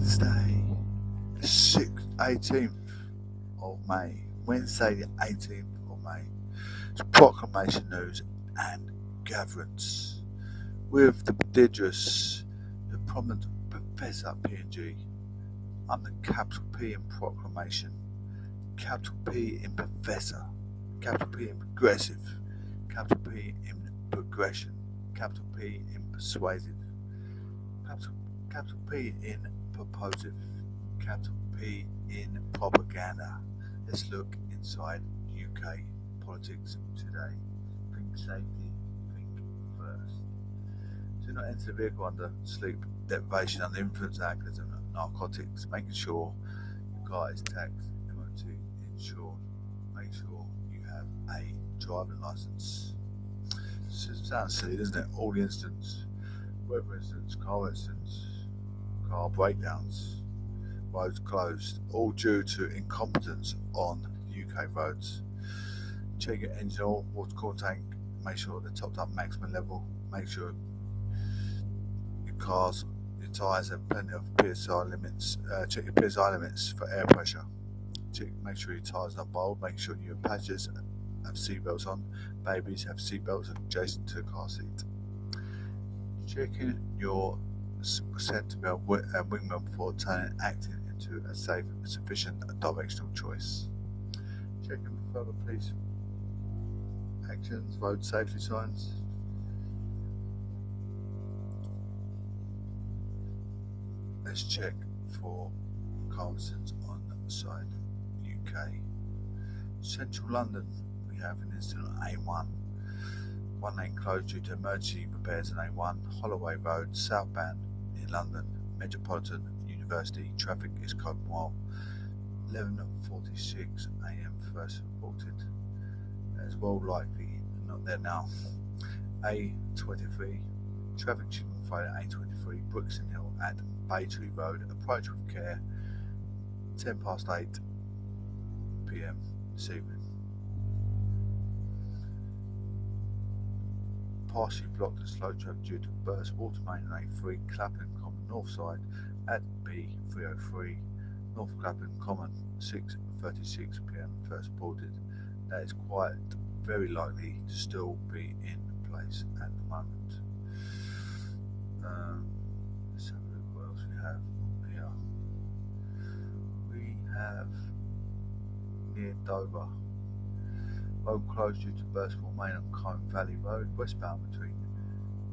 Wednesday, 18th of May. Wednesday, the 18th of May. It's proclamation news and gatherings with the prodigious, the prominent Professor P&G. I'm the capital P in proclamation, capital P in professor, capital P in progressive, capital P in progression, capital P in persuasive, capital P in propositive, capital P in propaganda. Let's look inside UK politics today. Think safety, think first. Do not enter the vehicle under sleep deprivation, under influence of alcohol and narcotics, making sure your car is taxed, MOT insured. Make sure you have a driving license. Sounds silly, doesn't it? All the incidents, weather incidents, car car breakdowns, roads closed, all due to incompetence on UK roads. Check your engine oil, water coolant tank, make sure they're topped up maximum level, make sure your tyres have plenty of PSI limits, check your PSI limits for air pressure. Make sure your tyres are not bowled, make sure your passengers have seatbelts on, babies have seatbelts adjacent to the car seat. Checking your centre belt and wingman before turning acting into a safe and sufficient directional choice. Checking for further police actions, road safety signs. Let's check for car incidents on the side UK. Central London, we have an incident on A1. One lane closed due to emergency repairs on A1, Holloway Road, southbound in London, Metropolitan University. Traffic is code mile. 11:46 a.m. first reported. As well likely not there now. A23, traffic signal failure at A23, Brixton Hill at Baytree Road. Approach with care. 8:10 p.m. this evening. Partially blocked and slow traffic due to burst water main on A3 Clapham Common north side at B303 North Clapham Common. 6:36 p.m. first reported. That is quite very likely to still be in place at the moment. Let's have a look what else we have here. We have near Dover. Road closed due to burst water main on Combe Valley Road, westbound between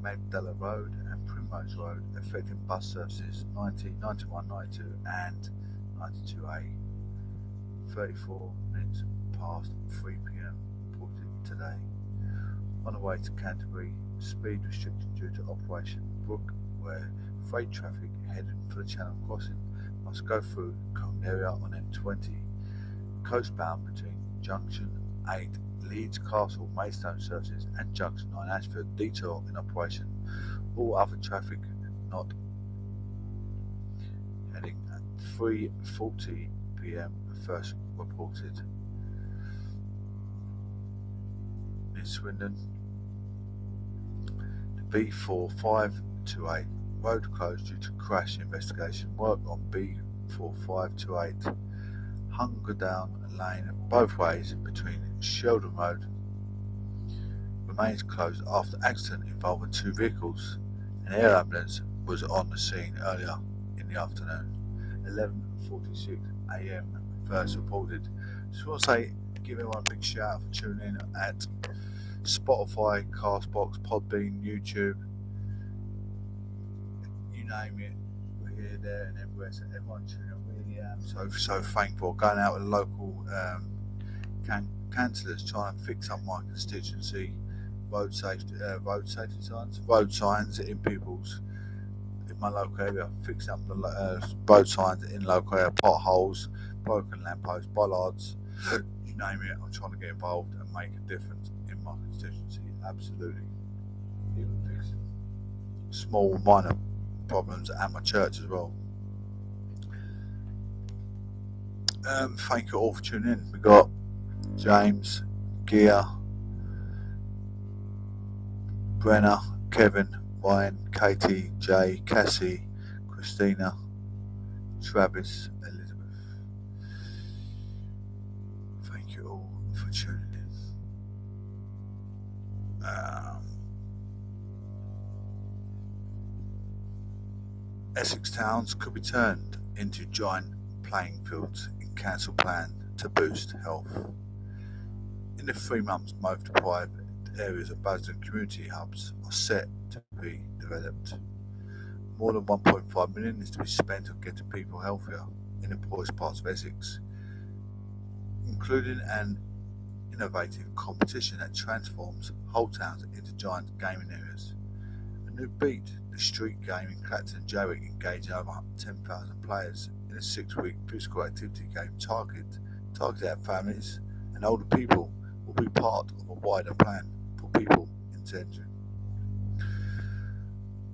Magdala Road and Primrose Road, affecting bus services 90, 91, 92 and 92A. 34 minutes past 3 p.m. reported today. On the way to Canterbury, speed restriction due to Operation Brook, where freight traffic heading for the Channel crossing must go through Colne area on M20. Coastbound between Junction 8 Leeds Castle Maidstone services and Junction 9 Ashford detour in operation. All other traffic not heading at 3:40 p.m. first reported. In Swindon, the B4528 road closed due to crash investigation. Work on B4528 Hungerdown Lane both ways between Sheldon Road remains closed after accident involving two vehicles. An air ambulance was on the scene earlier in the afternoon. 11:46 a.m. first reported. Just want to say, give everyone a big shout out for tuning in at Spotify, Castbox, Podbean, YouTube, you name it. We're here, there, and everywhere. So everyone tuning in. Really am so thankful. Going out with local councillors trying to fix up my constituency, road safety signs, road signs in my local area, fixing up the road signs in local area, potholes, broken lampposts, bollards, you name it. I'm trying to get involved and make a difference in my constituency. Absolutely. Even fixing small minor problems at my church as well. Thank you all for tuning in. We got James, Gia, Brenner, Kevin, Ryan, Katie, Jay, Cassie, Christina, Travis, Elizabeth. Thank you all for tuning in. Essex towns could be turned into giant playing fields in council plan to boost health. In the 3 months, most deprived areas of Basden community hubs are set to be developed. More than 1.5 million is to be spent on getting people healthier in the poorest parts of Essex, including an innovative competition that transforms whole towns into giant gaming areas. A new beat, the street game in Clacton and Jaywick, engaging over 10,000 players in a 6-week physical activity game targeted at families and older people, will be part of a wider plan for people in Tendring.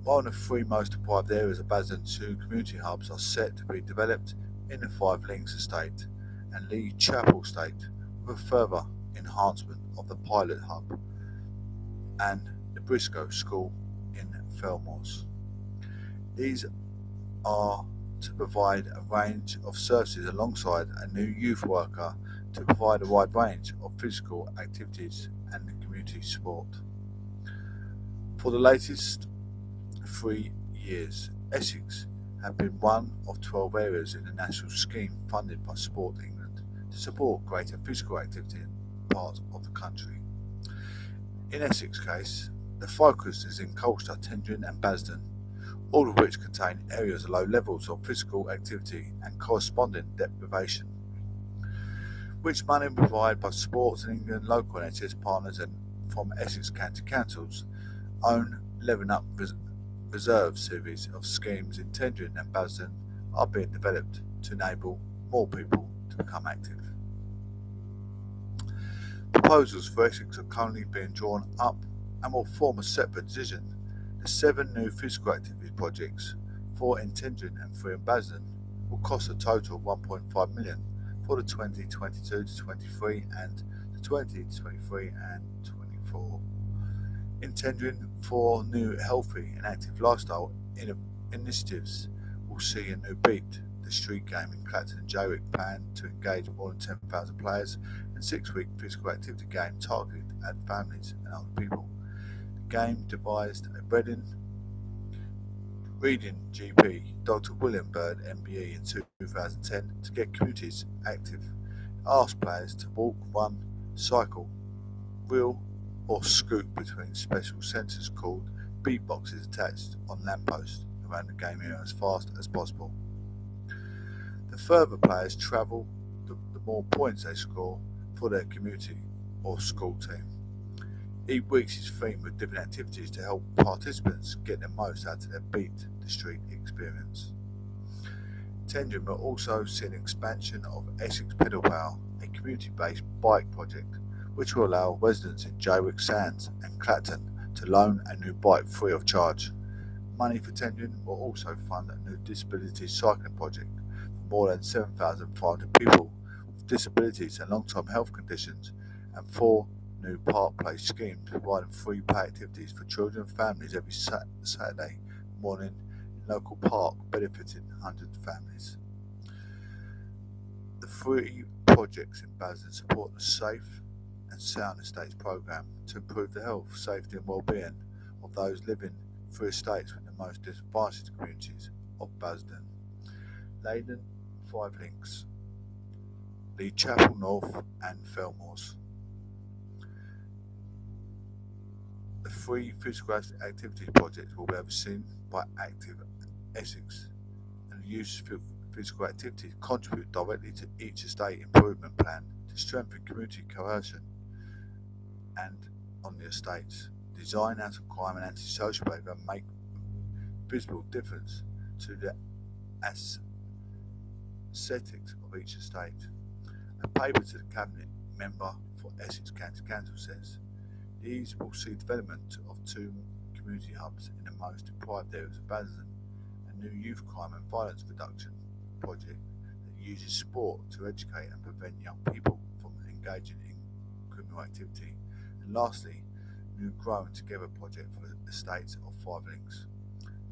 One of the 3 most deprived areas of Basden, 2 community hubs are set to be developed in the 5 Links estate and Lee Chapel estate, with a further enhancement of the pilot hub and the Briscoe School in Felmores. These are to provide a range of services alongside a new youth worker to provide a wide range of physical activities and community support. For the latest 3 years, Essex have been one of 12 areas in the national scheme funded by Sport England to support greater physical activity in parts of the country. In Essex case, the focus is in Colchester, Tendring and Basden, all of which contain areas of low levels of physical activity and corresponding deprivation, which money provided by Sports England, local NHS partners and from Essex County Council's own Levelling Up Reserve series of schemes in Tendring and Basden are being developed to enable more people to become active. Proposals for Essex are currently being drawn up and will form a separate decision. The 7 new physical activity projects, 4 in Tendring and 3 in Basden, will cost a total of 1.5 million for the 2022-23 and the 2023 and 24. In Tendring, 4 new healthy and active lifestyle initiatives will see a new beat, the street game in Clacton and Jaywick planned to engage more than 10,000 players, and 6-week physical activity game targeted at families and older people. The game devised a Reading GP, Dr. William Bird MBE in 2010 to get communities active. It asked players to walk, run, cycle, wheel or scoot between special sensors called beat boxes attached on lampposts around the game area as fast as possible. The further players travel, the more points they score for their community or school team. Each week is themed with different activities to help participants get the most out of their Beat the Street experience. Tendring will also see an expansion of Essex Pedal Power, a community-based bike project which will allow residents in Jaywick Sands and Clacton to loan a new bike free of charge. Money for Tendring will also fund a new disability cycling project for more than 7,500 people with disabilities and long-term health conditions, and 4 new park place schemes providing free play activities for children and families every Saturday morning in local park, benefiting hundreds of families. The 3 projects in Basden support the Safe and Sound Estates programme to improve the health, safety and well-being of those living through estates in the most disadvantaged communities of Basden. Leyden, 5 Links, Lee Chapel North and Felmores. The 3 physical activity projects will be overseen by Active Essex, and the use of physical activities contribute directly to each estate improvement plan to strengthen community cohesion and on the estates. Design anti-crime and anti-social behaviour make visible difference to the aesthetics of each estate. A paper to the Cabinet member for Essex County Council says these will see development of 2 community hubs in the most deprived areas of Basden, a new youth crime and violence reduction project that uses sport to educate and prevent young people from engaging in criminal activity, and lastly, new Growing Together project for the estates of 5 Links,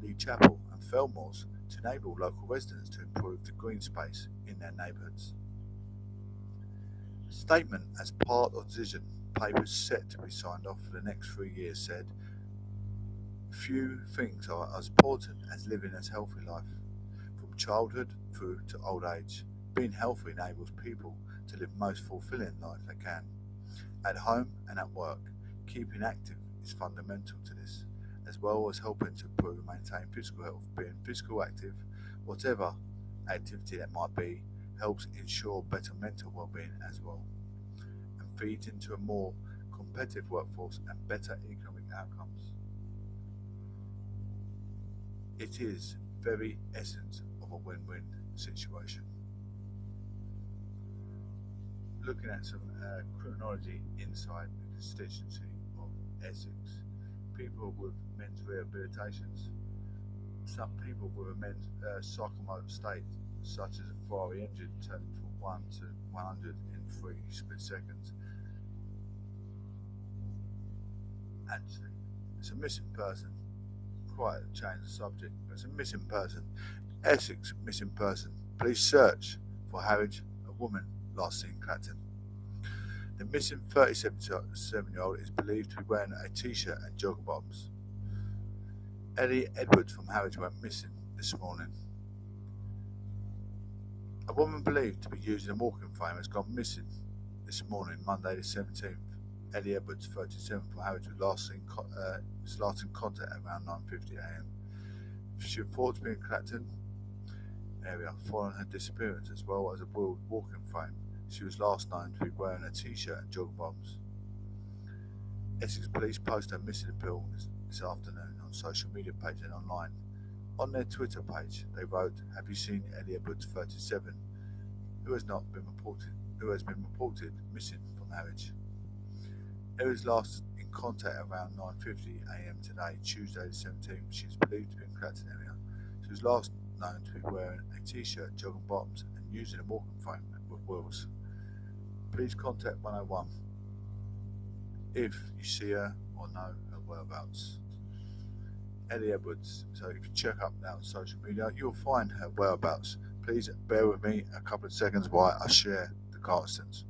Lee Chapel and Felmores to enable local residents to improve the green space in their neighbourhoods. The statement as part of the decision papers set to be signed off for the next 3 years said, few things are as important as living a healthy life, from childhood through to old age. Being healthy enables people to live the most fulfilling life they can, at home and at work. Keeping active is fundamental to this, as well as helping to improve and maintain physical health. Being physically active, whatever activity that might be, helps ensure better mental well-being as well, and feeds into a more competitive workforce and better economic outcomes. It is very essence of a win-win situation. Looking at some criminology inside the constituency of Essex, people with mental rehabilitations, some people with a men's psychomotor state, such as a Ferrari engine turning from 1 to 100 in 3 split seconds. Actually, it's a missing person. Quite change the subject, but it's a missing person. Essex missing person. Police search for Harwich, a woman last seen in Clacton. The missing 37-year-old is believed to be wearing a t-shirt and jogger bottoms. Ellie Edwards from Harwich went missing this morning. A woman believed to be using a walking frame has gone missing this morning, Monday the 17th. Ellie Edwards, 37, from Harwich, was last in contact at around 9:50 am. She was thought to be in Clacton area following her disappearance, as well as a wheeled walking frame. She was last known to be wearing a t-shirt and jogger bottoms. Essex Police posted a missing appeal this afternoon on social media page and online. On their Twitter page, they wrote, "Have you seen Ellie Edwards, 37, who has been reported missing from Harwich?" Ellie was last in contact around 9:50 am today, Tuesday the 17th. She is believed to be in Clacton area. She was last known to be wearing a t-shirt, jogging bottoms, and using a walking frame with wheels. Please contact 101 if you see her or know her whereabouts. Ellie Edwards. So if you check up now on social media, you'll find her whereabouts. Please bear with me a couple of seconds while I share the constants.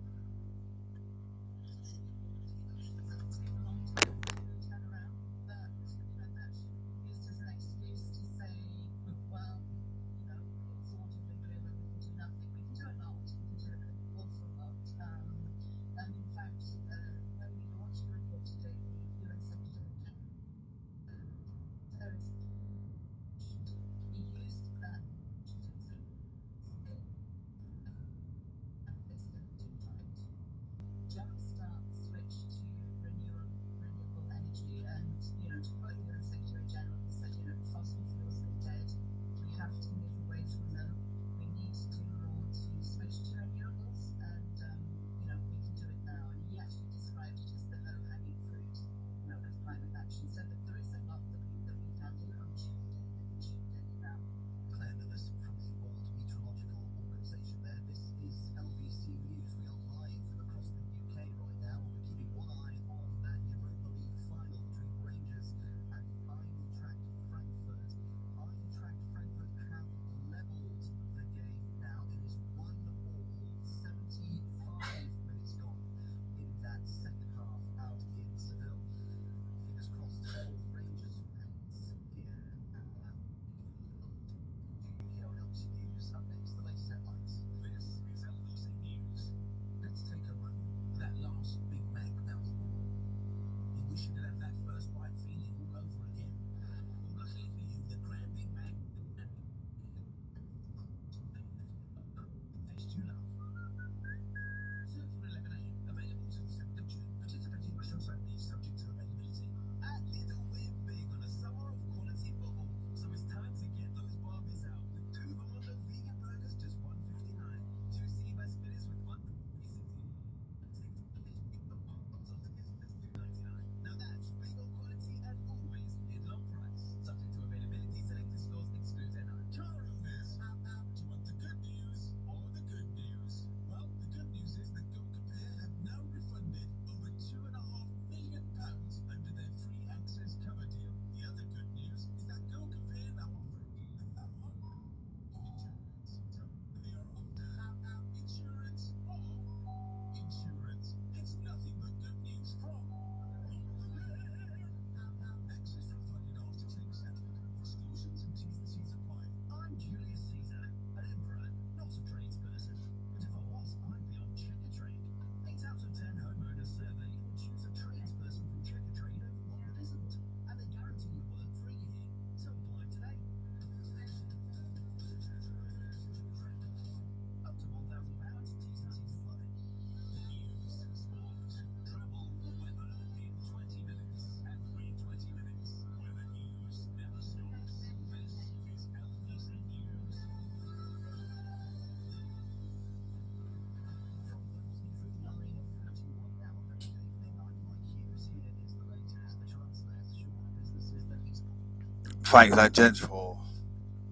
Thanks, gents, for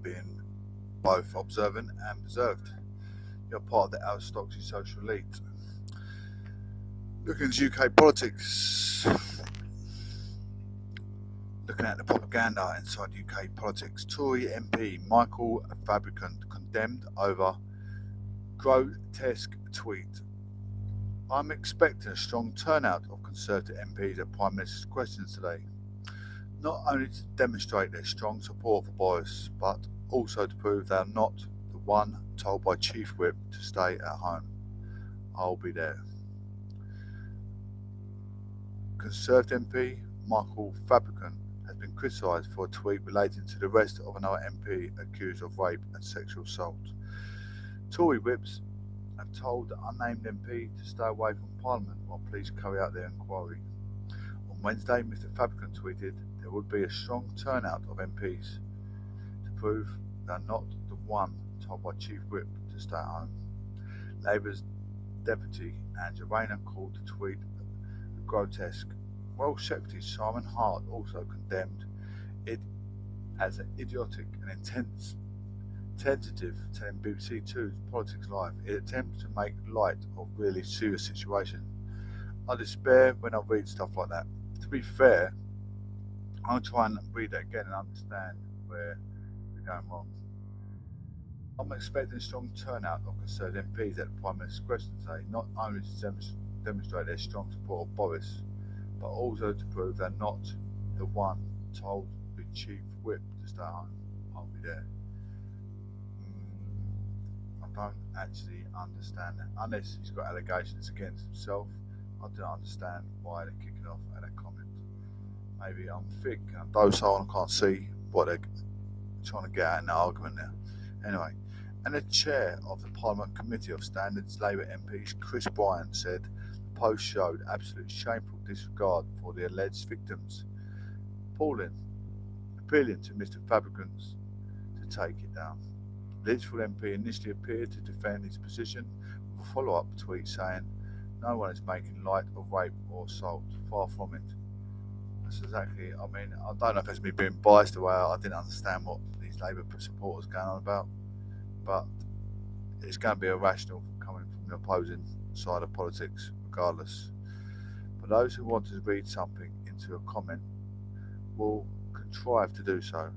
being both observant and preserved. You're part of the aristocracy social elite. Looking at UK politics, looking at the propaganda inside UK politics, Tory MP Michael Fabricant condemned over grotesque tweet. I'm expecting a strong turnout of Conservative MPs at Prime Minister's questions today, not only to demonstrate their strong support for Boris, but also to prove they are not the one told by Chief Whip to stay at home. I'll be there. Conservative MP Michael Fabricant has been criticised for a tweet relating to the arrest of another MP accused of rape and sexual assault. Tory whips have told the unnamed MP to stay away from Parliament while police carry out their inquiry. On Wednesday, Mr Fabricant tweeted there would be a strong turnout of MPs to prove they are not the one told by Chief Whip to stay at home. Labour's Deputy Angela Rayner called the tweet grotesque. Welsh Secretary Simon Hart also condemned it as an idiotic and intense tentative, telling BBC Two's Politics Live it attempts to make light of a really serious situation. I despair when I read stuff like that. To be fair, I'll try and read it again and understand where we're going wrong. I'm expecting a strong turnout of Conservative MPs at the Prime Minister's question today, not only to demonstrate their strong support of Boris, but also to prove they're not the one told the Chief Whip to stay home. I'll be there. I don't actually understand that. Unless he's got allegations against himself, I don't understand why they're kicking off at that comment. Maybe I'm thick and I'm docile and I can't see what they're trying to get at in the argument there. Anyway, and the chair of the Parliament Committee of Standards, Labour MPs, Chris Bryan, said the post showed absolute shameful disregard for the alleged victims, appealing to Mr Fabricant to take it down. The Lichfield MP initially appeared to defend his position with a follow-up tweet saying, "No one is making light of rape or assault, far from it." That's exactly, I don't know if that's me being biased the way I didn't understand what these Labour supporters are going on about, but it's going to be irrational coming from the opposing side of politics regardless. But those who want to read something into a comment will contrive to do so,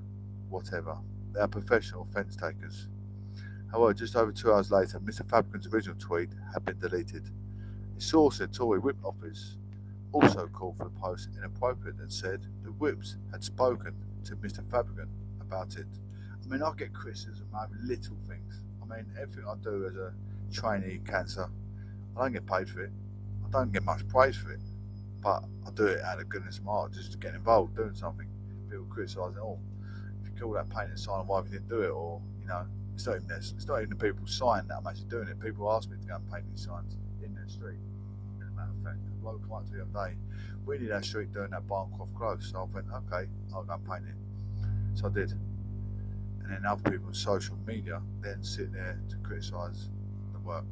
whatever. They are professional offence takers. However, just over 2 hours later, Mr Fabricant's original tweet had been deleted. A source at Tory Whip office also called for the post inappropriate and said the Whips had spoken to Mr Fabricant about it. I get criticism over little things. Everything I do as a trainee cancer, I don't get paid for it. I don't get much praise for it, but I do it out of goodness of my heart, just to get involved, doing something. People criticise it all. If you call that painting sign, why have you didn't do it? Or, it's not even this. It's not even the people's sign that I'm actually doing it. People ask me to go and paint these signs in the street. As a matter of fact, a bloke came up to me the other day. We need our street doing that Barncroft Close. So I went, okay, I'll go and paint it. So I did. And then other people on social media then sit there to criticise the work.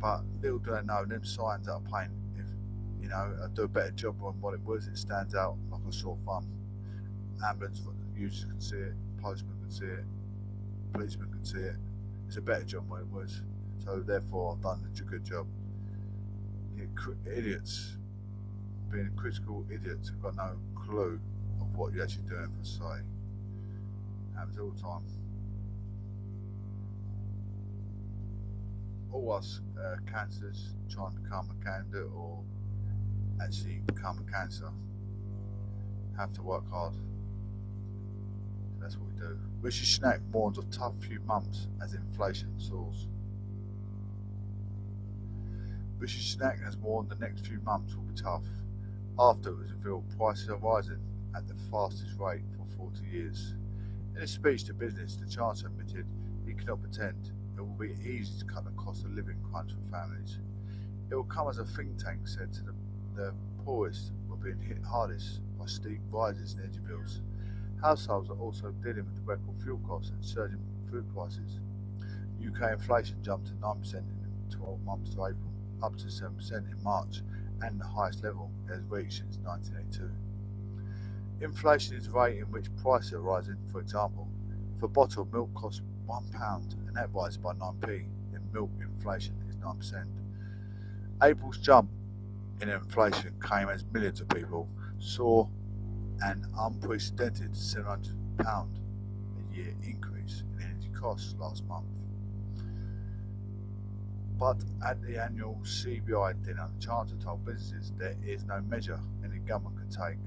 But little do they know, them signs that I paint, if I do a better job on what it was, it stands out like a sore thumb. Ambulance users can see it, postman can see it, policeman can see it. It's a better job than what it was. So therefore I've done a good job. Idiots, being critical idiots, have got no clue of what you're actually doing for society. Happens all the time. All us cancers trying to become a candidate or actually become a cancer have to work hard. That's what we do. Rishi Sunak warns of tough few months as inflation soars. Rishi Sunak has warned the next few months will be tough after it was revealed prices are rising at the fastest rate for 40 years. In a speech to business, the Chancellor admitted he cannot pretend it will be easy to cut the cost of living crunch for families. It will come as a think tank said to the poorest were being hit hardest by steep rises in energy bills. Households are also dealing with the record fuel costs and surging food prices. UK inflation jumped to 9% in 12 months to April, up to 7% in March, and the highest level it has reached since 1982. Inflation is the rate in which prices are rising. For example, if a bottle of milk costs £1 and that rises by 9p, then milk inflation is 9%. April's jump in inflation came as millions of people saw an unprecedented £700 a year increase in energy costs last month. But at the annual CBI dinner, the Chancellor told businesses there is no measure any government can take,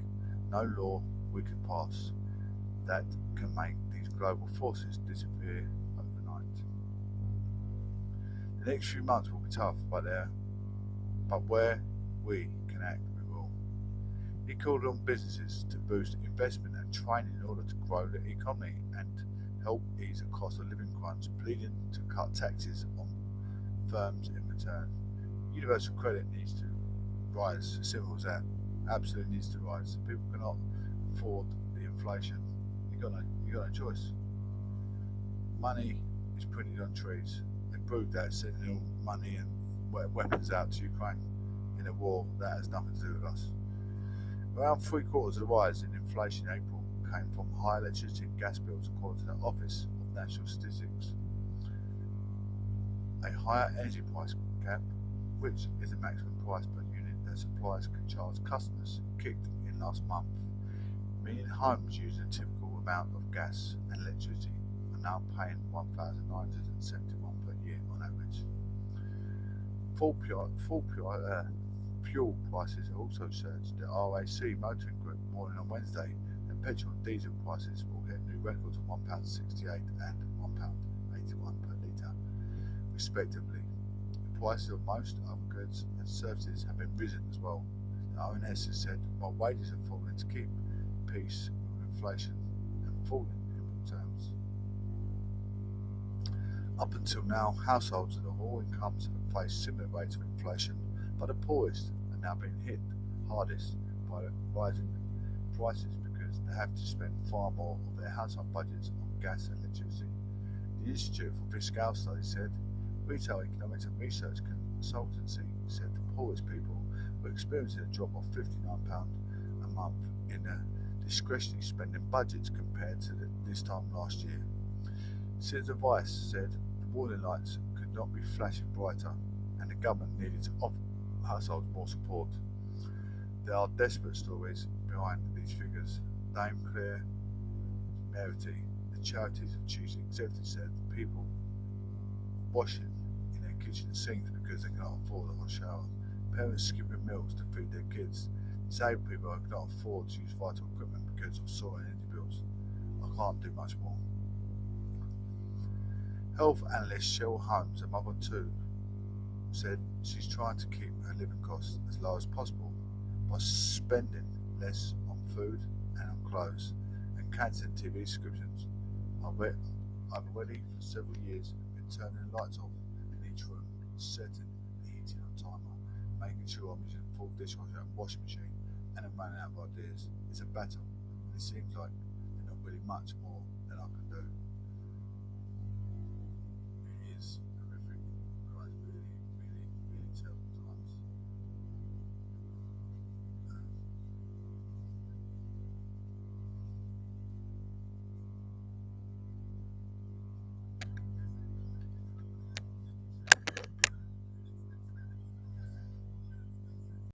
no law we can pass that can make these global forces disappear overnight. The next few months will be tough, but where we can act, we will. He called on businesses to boost investment and training in order to grow the economy and help ease the cost of living crunch, pleading to cut taxes on firms in return. Universal credit needs to rise, simple as that. Absolutely needs to rise. People cannot afford the inflation. You got no choice. Money is printed on trees. They proved that sending all money and weapons out to Ukraine in a war that has nothing to do with us. Around 3/4 of the rise in inflation in April came from high electricity and gas bills, according to the Office of National Statistics. A higher energy price cap, which is the maximum price per unit that suppliers can charge customers, kicked in last month, meaning homes using a typical amount of gas and electricity are now paying $1,971 per year on average. Fuel prices have also surged. The RAC Motoring Group warning on Wednesday that petrol and diesel prices will hit new records of £1.68 and £1.81 per litre, respectively. The prices of most other goods and services have been risen as well. The ONS has said while wages are falling to keep pace with inflation and falling in real terms. Up until now, households of all incomes have faced similar rates of inflation, but the poorest are now being hit hardest by rising prices because they have to spend far more of their household budgets on gas and electricity. The Institute for Fiscal Studies said Retail Economics and Research Consultancy said the poorest people were experiencing a drop of £59 a month in their discretionary spending budgets compared to this time last year. Senator Vice said the warning lights could not be flashing brighter and the government needed to offer households more support. There are desperate stories behind these figures. Dame Claire Merity, the Charities of Choosing Executive, said people washing in their kitchen sinks because they cannot afford a hot shower. Parents skipping meals to feed their kids. Disabled people who cannot afford to use vital equipment because of soaring energy bills. I can't do much more. Health analyst Cheryl Holmes, a mother of two, said she's trying to keep her living costs as low as possible by spending less on food and on clothes and cancelling TV subscriptions. I've already for several years been turning the lights off in each room, setting the heating on timer, making sure I'm using a full dishwasher and washing machine, and I'm running out of ideas. It's a battle, and it seems like there's not really much more than I can do.